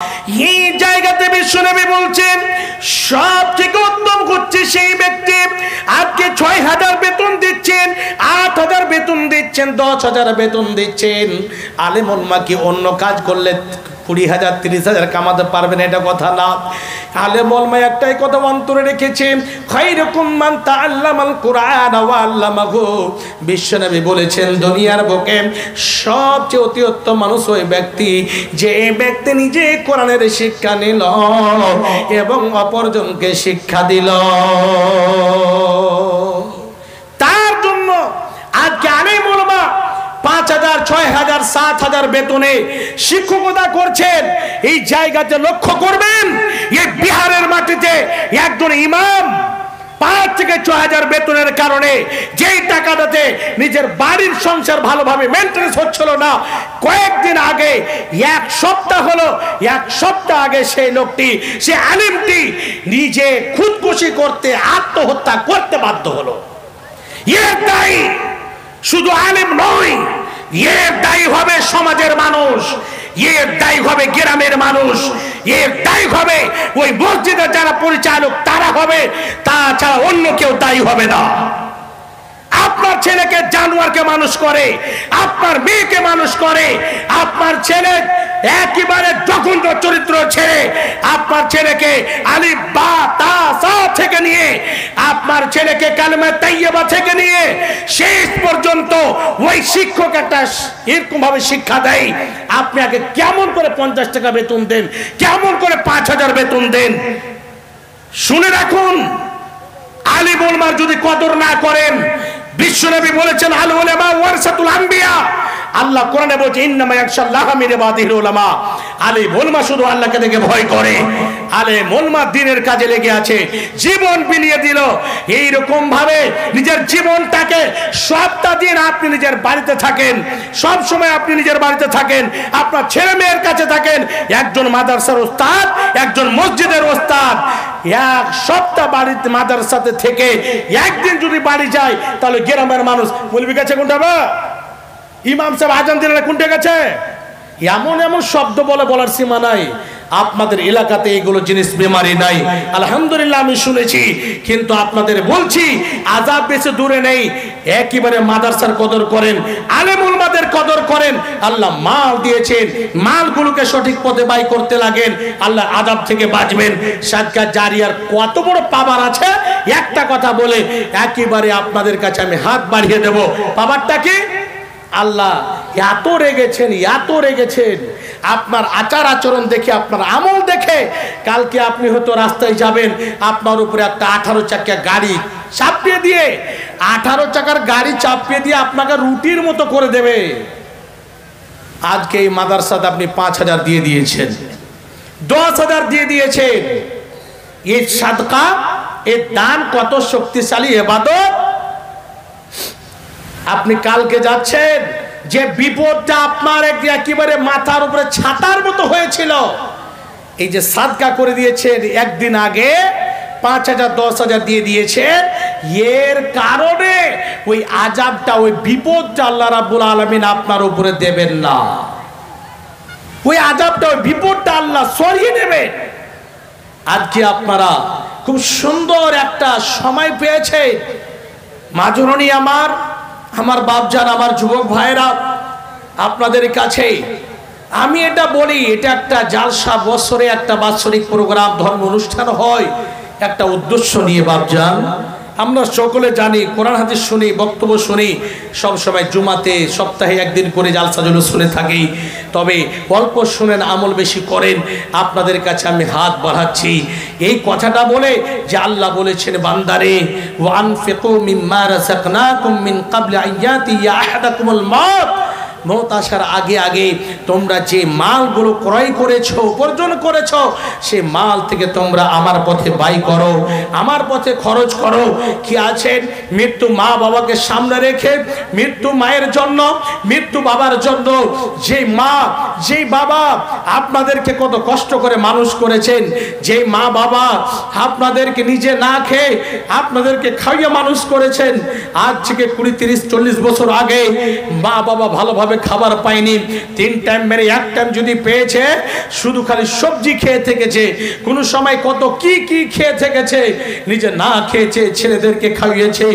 এই জায়গাতে বিশ্বনবী বলছেন সবথেকে উত্তম হচ্ছে সেই ব্যক্তি আজকে ৬,০০০ বেতন দিচ্ছেন, ৮,০০০ বেতন দিচ্ছেন, ১০,০০০ বেতন দিচ্ছেন। আলেম ওলামা কি অন্য কাজ করলে ২০,০০০ ৩০,০০০ কামাতে পারবেন এটা কথা না। আলেম ওলামা একটাই কথা অন্তরে রেখেছে, খায়রুকুম মান তাআল্লামাল কুরআন ওয়া আল্লামাহু। বিশ্বনবী বলেছেন দুনিয়ার বুকে সবচেয়ে অতি উত্তম মানুষ ওই ব্যক্তি যে ব্যক্তি নিজে কোরআনের শিক্ষা নিল এবং অপরজনকে শিক্ষা দিল। তার জন্য আজকে আলেম ওলামা ৫,০০০, ৬,০০০, ৭,০০০ বেতনে শিক্ষকতা করছেন। এই জায়গাতে লক্ষ্য করবেন, এই বিহারের মাটিতে একজন ইমাম ৫ থেকে ৬,০০০ বেতনের কারণে যেই টাকাটাতে নিজের বাড়ির সংসার ভালোভাবে মেনটেন্স হচ্ছিল না, কয়েকদিন আগে, এক সপ্তাহ হলো, এক সপ্তাহ আগে সেই লোকটি, সে আলিমটি নিজে খুদকুশি করতে, আত্মহত্যা করতে বাধ্য হলো। এর দায়ী শুধু আলেম নয়, এর দায়ী হবে সমাজের মানুষ, এর দায়ী হবে গ্রামের মানুষ, এর দায়ী হবে ওই মসজিদের যারা পরিচালক তারা হবে, তাছাড়া অন্য কেউ দায়ী হবে না। আপনার ছেলেকে জানোয়ারকে মানুষ করে, আপনার মেয়েকে মানুষ করে, আপনার ছেলে একেবারে জঘন্য চরিত্র ছেড়ে আপনার ছেলেকে আলিফ বা তা সা থেকে নিয়ে, আপনার ছেলেকে কালেমা তাইয়্যিবা থেকে নিয়ে শেষ পর্যন্ত ওই শিক্ষক একটা এরকম ভাবে শিক্ষা দেয়, আপনি আগে কেমন করে ৫০ টাকা বেতন দেন, কেমন করে ৫,০০০ বেতন দেন? শুনে রাখুন, আলিম ওলামার যদি কদর না করেন, বিশ্বনবী বলেছেন আল উলামা ওয়ারাসাতুল আম্বিয়া। আল্লাহ কোরআনে বলছে ইন্নামা ইয়াখশাল্লাহা মিন ইবাদিহিল উলামা। আলিম ওলামা শুধু আল্লাহকে দেখে ভয় করে। আলিম ওলামা দ্বীনের কাজে লেগে আছে, জীবন বিলিয়ে দিল। এই রকম ভাবে নিজের জীবনটাকে সবটা দিন আপনি নিজের বাড়িতে থাকেন, সব সময় আপনি নিজের বাড়িতে থাকেন, আপনার ছেলে মেয়ের কাছে থাকেন। একজন মাদ্রাসার ওস্তাদ, একজন মসজিদের ওস্তাদ, এক সপ্তাহ বাড়িতে মাদ্রাসাতে থেকে একদিন যদি বাড়ি যায়, তাহলে গ্রামের মানুষ বলবি গেছে কোনটা বা ইমাম সাহেব আজান দিলেন কোনটা গেছে, এমন এমন শব্দ বলার সীমা নাই। আপনাদের এলাকাতে এগুলো জিনিস বেমারি নাই, আলহামদুলিল্লাহ আমি শুনেছি। কিন্তু আপনাদের বলছি আযাব বেশি দূরে নেই। একেবারে মাদ্রাসার কদর করেন, আলেম ওলামাদের কদর করেন। আল্লাহ মাল দিয়েছেন, মালগুলোকে সঠিক পথে ব্যয় করতে লাগেন, আল্লাহ আযাব থেকে বাঁচবেন। সাদকা জারিয়ার কত বড় পাওয়ার আছে, একটা কথা বলে একেবারে আপনাদের কাছে আমি হাত বাড়িয়ে দেব। পাওয়ারটা কি? আল্লাহ এত রেগেছেন, এত রেগেছেন আপনার আচার আচরণ দেখে, আপনার আমল দেখে। কালকে আপনি হয়তো রাস্তায় যাবেন, আপনার উপরে একটা 18 চাকা গাড়ি চাপিয়ে দিয়ে, 18 চাকার গাড়ি চাপিয়ে দিয়ে আপনাকে রুটির মতো করে দেবে। আজকে এই মাদ্রাসাতে আপনি ৫,০০০ দিয়ে দিয়েছেন, ১০,০০০ দিয়ে দিয়েছেন। এই সাদকা, এই দান কত শক্তিশালী ইবাদত। আপনি কালকে যাচ্ছেন, যে বিপদটা আপনার একেবারে মাথার উপরে ছাতার মতো হয়েছিল, এই যে সাদকা করে দিয়েছেন, একদিন আগে ৫,০০০ ১০,০০০ দিয়ে দিয়েছেন, এর কারণে ওই আযাবটা, ওই বিপদটা আল্লাহ রাব্বুল আলামিন আপনার উপরে দেবেন না। ওই আযাবটা, ওই বিপদটা আল্লাহ সরিয়ে নেবে। আজকে আপনারা খুব সুন্দর একটা সময় পেয়েছে। মাজননী আমার বাপজান, আমার যুবক ভাইরা, আপনাদের কাছে আমি এটা বলি, এটা একটা জালসা, বছরে একটা বাৎসরিক প্রোগ্রাম, ধর্ম অনুষ্ঠান হয় একটা উদ্দেশ্য নিয়ে। বাপজান, আমরা সকলে জানি, কোরআন হাদিস শুনি, বক্তব্য শুনি, সবসময় জুমাতে সপ্তাহে একদিন করে জালসা জন্য শুনে থাকি। তবে অল্প শুনেন, আমল বেশি করেন। আপনাদের কাছে আমি হাত বাড়াচ্ছি এই কথাটা বলে যে আল্লাহ বলেছেন বান্দারে, ওয়ানফিকু মিম্মা রাযাকনাকুম মিন ক্বাবলি আইয়াতি আহাদাকুমুল মাউত। মওত আসার আগে আগে তোমরা যে মালগুলো ক্রয় করেছো, উপার্জন করেছো, সে মাল থেকে তোমরা আমার পথে ব্যয় করো, আমার পথে খরচ করো। কি আছেন, মৃত্যু মা বাবাকে সামনে রেখে, মৃত্যু মায়ের জন্য, মৃত্যু বাবার জন্য, যে মা যে বাবা আপনাদেরকে কত কষ্ট করে মানুষ করেছেন, যে মা বাবা আপনাদেরকে নিজে না খেয়ে আপনাদেরকে খাইয়ে মানুষ করেছেন, আজ থেকে 20, 30, 40 বছর আগে মা বাবা ভালোভাবে ভাবে খাবার পায়নি, 3 টাইম মেরে 1 টাইম যদি পেয়েছে শুধু খালি সবজি খেয়ে থেকেছে, কোনো সময় কত কি কি খেয়ে থেকেছে, নিজে না খেয়েছে, ছেলেদেরকে খাইয়েছে।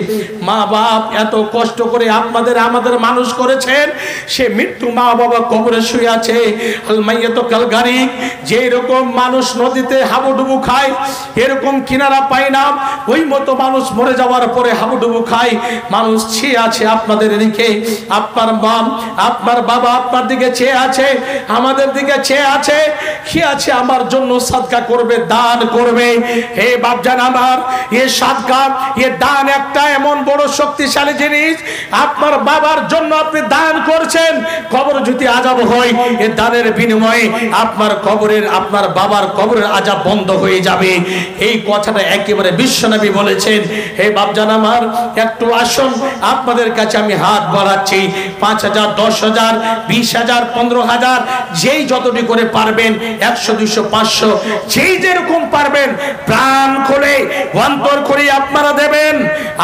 মা বাপ এত কষ্ট করে আপনাদের আমাদের মানুষ করেছেন, সে মৃত্যু মা বাবা কবরে শুয়ে আছে। আল মাইয়াতু কাল গারিক, যে রকম মানুষ নদীতে হাবুডুবু খায় এরকম কিনারা পায় না, ওই মতো মানুষ মরে যাওয়ার পরে হাবুডুবু খায়। মানুষ চেয়ে আছে আপনাদের দিকে, আপনার মা আপনার বাবা আপনার দিকে চেয়ে আছে, আমাদের দিকে চেয়ে আছে, কি আছে আমার জন্য সাদকা করবে, দান করবে। হে বাপজান আমার, এ সাদকা এ দান একটা এমন বড় শক্তিশালী জিনিস। আপনার বাবার জন্য আপনি দান করছেন, কবর যদি আযাব হয় এ দানের বিনিময়ে আপনার কবরের আপনার বাবার কবরের আযাব বন্ধ হয়ে যাবে। এই কথাটা একেবারে বিশ্বনবী বলেছেন। হে বাপজান আমার, একটু আসুন আপনাদের কাছে আমি হাত বাড়াচ্ছি, 5,000 10,000 20,000 15,000 যেই যতটি করে পারবেন, 100 200 500 যেই যেরকম পারবেন প্রাণ খুলে অন্তর করে আপনারা দেবেন।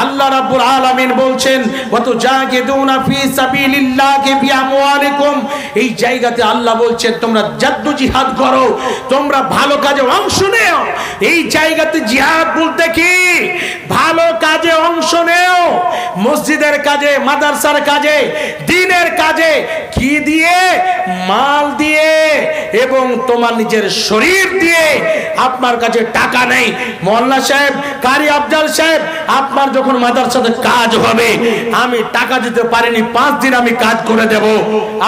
আল্লাহ রাব্বুল আলামিন বলছেন ওয়াতুজাহিদুনা ফি সাবিলিল্লাহি বিআমওয়ালিকুম, এই জায়গাতে আল্লাহ বলছেন তোমরা জাদ্দুজিহাদ করো, তোমরা ভালো কাজে অংশ নেও। এই জায়গাতে জিহাদ বলতে কি? ভালো কাজে অংশ নেও, মসজিদের কাজে, মাদ্রাসার কাজে, দ্বীনের কাজে। কি দিয়ে? মাল দিয়ে এবং তোমার নিজের শরীর দিয়ে। আপনার কাছে টাকা নেই, মোল্লা সাহেব, কারি আফজাল সাহেব, আপনার যখন মাদ্রাসাতে কাজ হবে, আমি টাকা দিতে পারিনি, 5 দিন আমি কাজ করে দেব,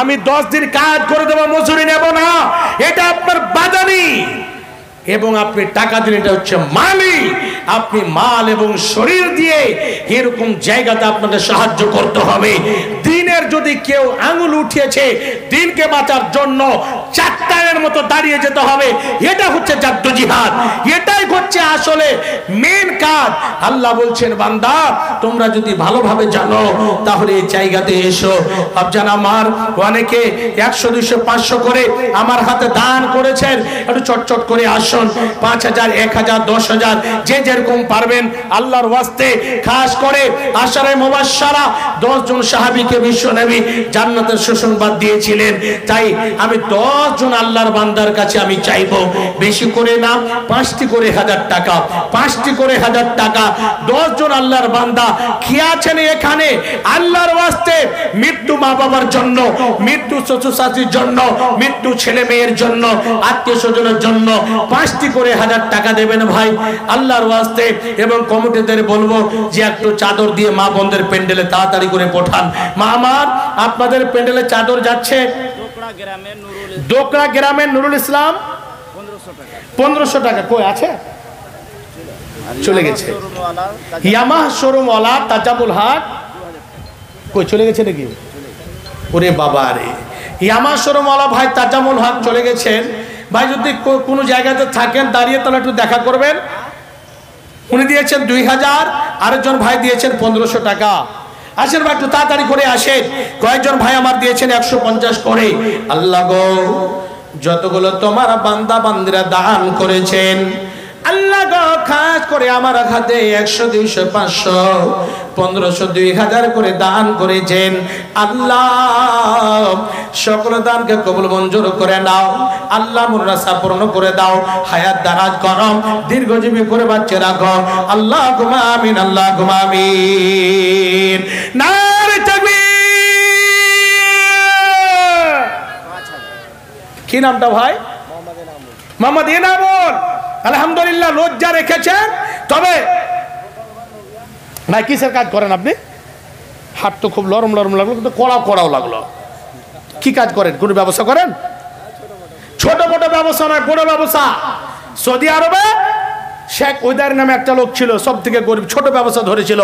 আমি 10 দিন কাজ করে দেব, মজুরি নেব না, এটা আপনার বাদানি। এবং আপনি টাকা দিন, এটা হচ্ছে মালি। আপনি মাল এবং শরীর দিয়ে এরকম জায়গাতে আপনাদের সাহায্য করতে হবে। দিনের যদি কেউ আঙুল উঠিয়েছে, দিনকে বাঁচার জন্য 4 টাইমের মতো দাঁড়িয়ে যেতে হবে। এটা হচ্ছে জাদ্দুজিহাদ, এটাই হচ্ছে আসলে মেন কাজ। আল্লাহ বলছেন বান্দা তোমরা যদি ভালোভাবে জানো তাহলে এই জায়গাতে এসো। আফজান আমার, অনেকে 100 200 500 করে আমার হাতে দান করেছেন, একটু চটচট করে আসুন। 5,000 1,000 10,000 যে যেরকম পারবেন আল্লাহর ওয়াস্তে। খাস করে আশারে মুবাশশারা 10 জন সাহাবীকে বিশ্বনবী জান্নাতের সুসংবাদ দিয়েছিলেন। তাই আমি 10 জন আল্লাহর বান্দার কাছে আমি চাইবো, বেশি করে না, 5টি করে 1000 টাকা, 5টি করে 1000 টাকা। 10 জন আল্লাহর বান্দা কি আছেন এখানে আল্লাহর ওয়াস্তে, মৃত্যু মা বাবার জন্য, মৃত্যু শ্বশুর শাশুড়ির জন্য, মৃত্যু ছেলে মেয়ের জন্য, আত্মীয় স্বজনের জন্য 5টি করে 1000 টাকা দেবেন ভাই আল্লাহর ওয়াস্তে। এবং কমিটিদের বলবো যে একটু চাদর দিয়ে মা বোনদের প্যান্ডেলে তাড়াতাড়ি করে পাঠান। মা আমার, আপনাদের প্যান্ডেলে চাদর যাচ্ছে দোকরা গ্রামের নুরুল ইসলাম 1500 টাকা। কই আছে? চলে গেছে। ইয়ামাহ শোরুম ওয়ালা তাজাবুল হক কই চলে গেছে নাকি? ওরে বাবা রে, ইয়ামাহ শোরুম ওয়ালা ভাই তাজামুল হক চলে গেছেন। ভাই যদি কোনো জায়গাতে থাকেন দাঁড়িয়ে তাহলে একটু দেখা করবেন। উনি দিয়েছেন 2000, আরেকজন ভাই দিয়েছেন 1500 টাকা। আসেন ভাই একটু তাড়াতাড়ি করে আসেন। কয়েকজন ভাই আমার দিয়েছেন 150 করে। আল্লাহ গো, যতগুলো তোমার বান্দা বান্দিরা দান করেছেন আল্লাহ গো, খাস করে আমার হাতে 100 200 500 1500 2000 করে দান করেছেন। আল্লাহ সকল দানকে কবুল মঞ্জুর করে নাও। আল্লাহ মুরাসা পূর্ণ করে দাও, হায়াত দারাজ করো, দীর্ঘজীবী করে বাঁচিয়ে রাখো। আল্লাহুম্মা আমিন, আল্লাহুম্মা আমিন। নারে তাকবীর। কি নামটা ভাই? মোহাম্মদ ইনামুল। আলহামদুলিল্লাহ, লজ্জা রেখেছেন। তবে ভাই কিসের কাজ করেন আপনি? হাত তো খুব লরম লরম লাগলো, কিন্তু কড়াও লাগলো। কি কাজ করেন? কোনো ব্যবসা করেন? ছোট মোটো ব্যবসা নয়, বড় ব্যবসা। সৌদি আরবে শেখ ওইদার নামে একটা লোক ছিল, সব থেকে গরিব, ছোট ব্যবসা ধরেছিল।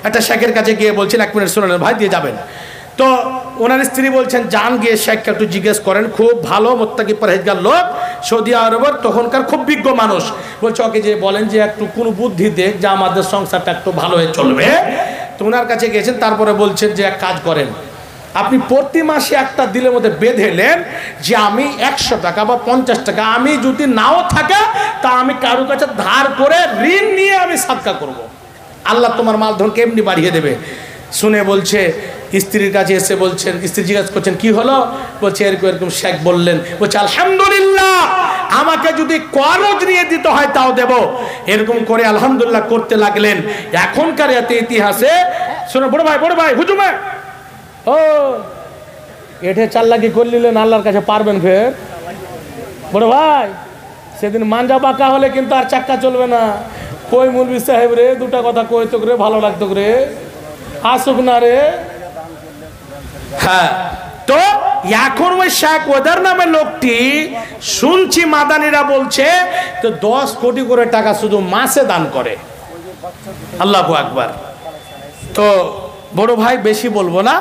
একটা শেখের কাছে গিয়ে বলছেন, 1 মিনিট শুনুন ভাই, দিয়ে যাবেন। তো ওনার স্ত্রী বলছেন যান গিয়ে শেখকে একটু জিজ্ঞেস করেন, খুব ভালো মুত্তাকি পরহেজগার লোক, সৌদি আরবের তখনকার খুব বিজ্ঞ মানুষ। বলছে ওকে যে বলেন যে একটু কোনো বুদ্ধি দেখ যে আমাদের সংসারটা একটু ভালো হয়ে চলবে। তো ওনার কাছে গেছেন, তারপরে বলছেন যে এক কাজ করেন, আপনি প্রতি মাসে একটা দিলের মধ্যে বেঁধেলেন যে আমি 100 টাকা বা 50 টাকা, আমি যদি নাও থাকে তা আমি কারো কাছে ধার করে ঋণ নিয়ে আমি সাদকা করব। আল্লাহ তোমার মালধনকে এমনি বাড়িয়ে দেবে। শুনে বলছে স্ত্রীর কাছে এসে বলছেন, স্ত্রী জিজ্ঞাসা করছেন কি হলো, বলছে এরকম এরকম শেখ বললেন। বলছে আলহামদুলিল্লাহ, আমাকে যদি করজ নিয়ে দিতে হয় তাও দেব। এরকম করে আলহামদুলিল্লাহ করতে লাগলেন। এখনকার এতে ইতিহাসে শোনো বড় ভাই হুজুমে ও এঠে চাল্লাকি করলিলেন, আল্লাহর কাছে পারবেন ফের? বড় ভাই সেদিন মাঞ্জা বাঁকা হলে কিন্তু আর চাক্কা চলবে না। কই মুলবি সাহেব রে, দুটা কথা কই তো রে, ভালো লাগতো রে, আসুক না রে। হ্যাঁ, তো এখন ওই শেখ ওদের নামে লোকটি শুনছি মাদানিরা বলছে তো 10 কোটি করে টাকা শুধু মাসে দান করে। আল্লাহু আকবার। তো বড় ভাই বেশি বলবো না,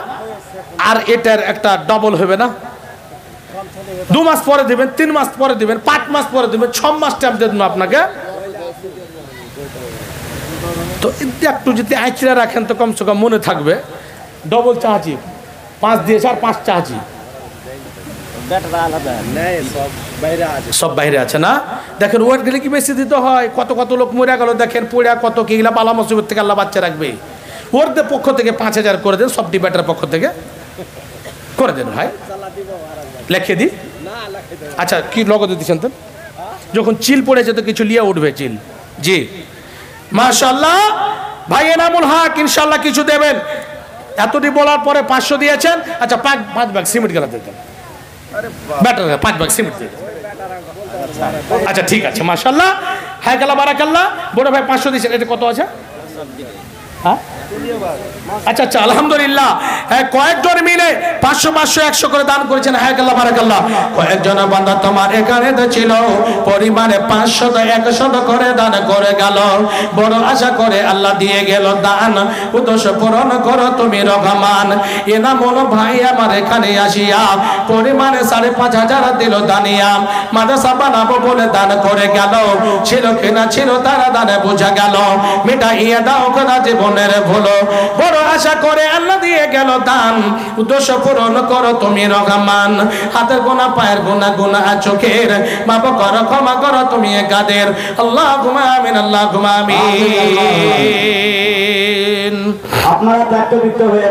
আর এটার একটা ডবল হবে না? 2 মাস পরে দিবেন, 3 মাস পরে দিবেন, 5 মাস পরে দিবেন, 6 মাস টাইম দেবেন আপনাকে। তো একটু যদি আইচড়া রাখেন তো কমসে কম মনে থাকবে। ডবল চাহাচি 5 দিয়েছে আর 5 চাহাচি সব বাইরে আছে না। দেখেন ওয়ার্ড গেলে কি বেশি দিতে হয়? কত কত লোক মরে গেল দেখেন, পড়া কত কিগুলা বালা মুসিবত থেকে আল্লাহ বাচ্চা রাখবে। ওরদের পক্ষ থেকে 5000 করে দেন, সব ডিবেটার পক্ষ থেকে করে দেন ভাই, লেখে দিই। আচ্ছা কি লগদ দিচ্ছেন তো? যখন চিল পড়েছে তো কিছু লিয়ে উঠবে চিল। জি মাশাআল্লাহ ভাই এনামুল হক ইনশাআল্লাহ কিছু দেবেন। এতটি বলার পরে 500 দিয়েছেন। আচ্ছা 5 ব্যাগ সিমেন্ট গেলা দিতেন, ব্যাটার 5 ব্যাগ সিমেন্ট দিতেন। আচ্ছা ঠিক আছে মাশাআল্লাহ, হ্যাঁ কাল্লা বারাকাল্লাহ। বড় ভাই 500 দিয়েছেন, এটা কত আছে? হ্যাঁ আচ্ছা আচ্ছা আলহামদুলিল্লাহ। হ্যাঁ কয়েকজন মিলে 500 500 100 করে দান করেছেন। হ্যাঁ আল্লাহ বারাকাল্লাহ। কয়েকজন বান্দা তোমার এখানে ছিল, পরিমাণে 500 100 করে দান করে গেল। বড় আশা করে আল্লাহ দিয়ে গেল দান, উদ্দেশ্য পূরণ করো তুমি রহমান। এনামুল ভাই আমার এখানে আসিয়া পরিমাণে 5,500 দিল দানিয়া। মাদ্রাসা বানাবো বলে দান করে গেল, ছিল কিনা ছিল তারা দানে বোঝা গেল। মিটাইয়া দাও কোনা জীবনের ভুলো, বড় আশা করে আল্লাহ দিয়ে গেল দান, উদ্দেশ্য পূরণ করো তুমি রহমান। হাতের গোনা পায়ের গোনা গোনা চোখের মাপ করো, ক্ষমা করো তুমি কাদের। আল্লাহুম্মা আমিন, আল্লাহুম্মা আমিন। আপনারা ত্যাগ হয়ে